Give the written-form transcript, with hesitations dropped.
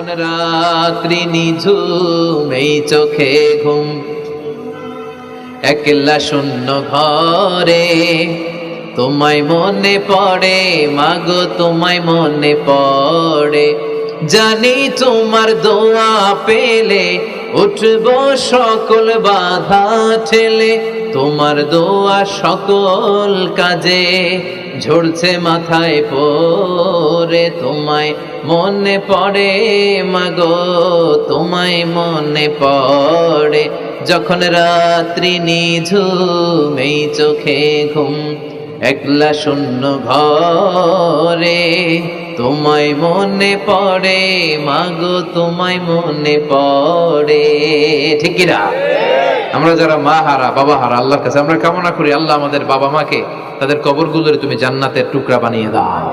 যখন রাত্রি নিঝুম এই চোখে ঘুম, একলা শূন্য ঘরে তোমায় মনে পড়ে মাগো, তোমায় মনে পড়ে। জানি তোমার দোয়া পেলে উঠব সকল বাধা ঠেলে, তোমার দোয়া সকল কাজে ঝরছে মাথায় পড়ে। তোমায় মনে পড়ে মাগো, তোমায় মনে পড়ে। যখন রাত্রি নিঝুম এই চোখে ঘুম, একলা শূন্য ঘরে তোমায় মনে পড়ে মাগো, তোমায় মনে পড়ে। ঠিক কি না? আমরা যারা মা হারা বাবা হারা আল্লাহর কাছে আমরা কামনা করি, আল্লাহ আমাদের বাবা মাকে তাদের কবরগুলোরে তুমি জান্নাতের টুকরা বানিয়ে দাও।